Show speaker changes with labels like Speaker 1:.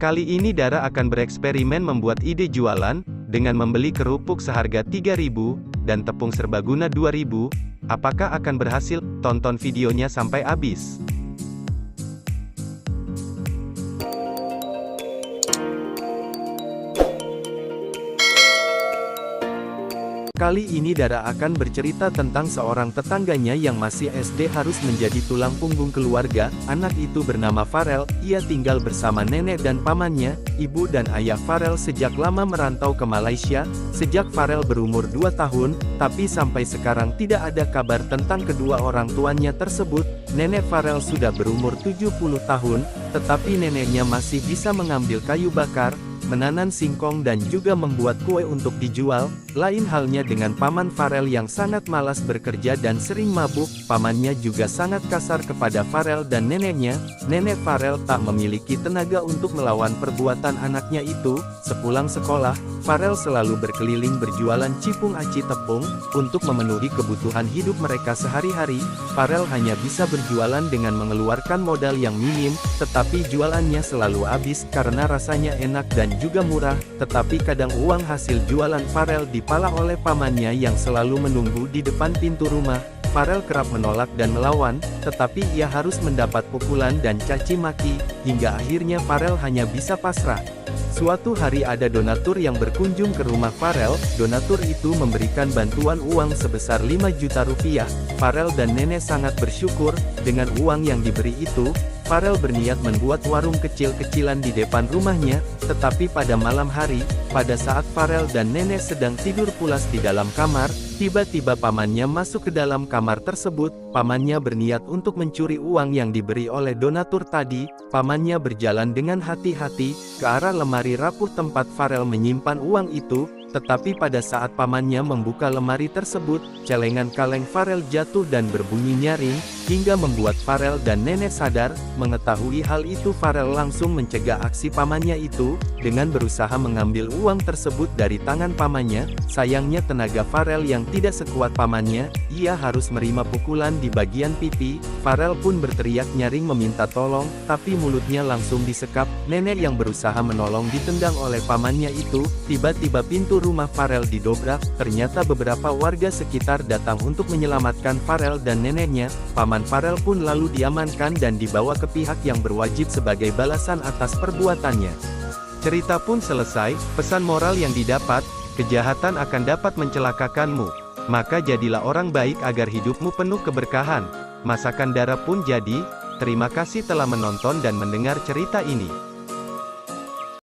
Speaker 1: Kali ini Dara akan bereksperimen membuat ide jualan, dengan membeli kerupuk seharga 3.000, dan tepung serbaguna 2.000. Apakah akan berhasil? Tonton videonya sampai habis. Kali ini Dara akan bercerita tentang seorang tetangganya yang masih SD harus menjadi tulang punggung keluarga. Anak itu bernama Farel, ia tinggal bersama nenek dan pamannya. Ibu dan ayah Farel sejak lama merantau ke Malaysia, sejak Farel berumur 2 tahun, tapi sampai sekarang tidak ada kabar tentang kedua orang tuanya tersebut. Nenek Farel sudah berumur 70 tahun, tetapi neneknya masih bisa mengambil kayu bakar, menanam singkong dan juga membuat kue untuk dijual. Lain halnya dengan paman Farel yang sangat malas bekerja dan sering mabuk. Pamannya juga sangat kasar kepada Farel dan neneknya. Nenek Farel tak memiliki tenaga untuk melawan perbuatan anaknya itu. Sepulang sekolah, Farel selalu berkeliling berjualan cipung aci tepung, untuk memenuhi kebutuhan hidup mereka sehari-hari. Farel hanya bisa berjualan dengan mengeluarkan modal yang minim, tetapi jualannya selalu habis karena rasanya enak dan juga murah. Tetapi kadang uang hasil jualan Farel dipalang oleh pamannya yang selalu menunggu di depan pintu rumah. Farel kerap menolak dan melawan, tetapi ia harus mendapat pukulan dan caci maki, hingga akhirnya Farel hanya bisa pasrah. Suatu hari ada donatur yang berkunjung ke rumah Farel. Donatur itu memberikan bantuan uang sebesar 5 juta rupiah. Farel dan nenek sangat bersyukur. Dengan uang yang diberi itu, Farel berniat membuat warung kecil-kecilan di depan rumahnya. Tetapi pada malam hari, pada saat Farel dan nenek sedang tidur pulas di dalam kamar, tiba-tiba pamannya masuk ke dalam kamar tersebut. Pamannya berniat untuk mencuri uang yang diberi oleh donatur tadi. Pamannya berjalan dengan hati-hati ke arah lemari rapuh tempat Farel menyimpan uang itu. Tetapi pada saat pamannya membuka lemari tersebut, celengan kaleng Farel jatuh dan berbunyi nyaring, hingga membuat Farel dan nenek sadar. Mengetahui hal itu, Farel langsung mencegah aksi pamannya itu, dengan berusaha mengambil uang tersebut dari tangan pamannya. Sayangnya tenaga Farel yang tidak sekuat pamannya, ia harus menerima pukulan di bagian pipi. Farel pun berteriak nyaring meminta tolong, tapi mulutnya langsung disekap. Nenek yang berusaha menolong ditendang oleh pamannya itu. Tiba-tiba pintu rumah Farel didobrak. Ternyata beberapa warga sekitar datang untuk menyelamatkan Farel dan neneknya. Paman Farel pun lalu diamankan dan dibawa ke pihak yang berwajib sebagai balasan atas perbuatannya. Cerita pun selesai. Pesan moral yang didapat, kejahatan akan dapat mencelakakanmu. Maka jadilah orang baik agar hidupmu penuh keberkahan. Masakan Dara pun jadi. Terima kasih telah menonton dan mendengar cerita ini.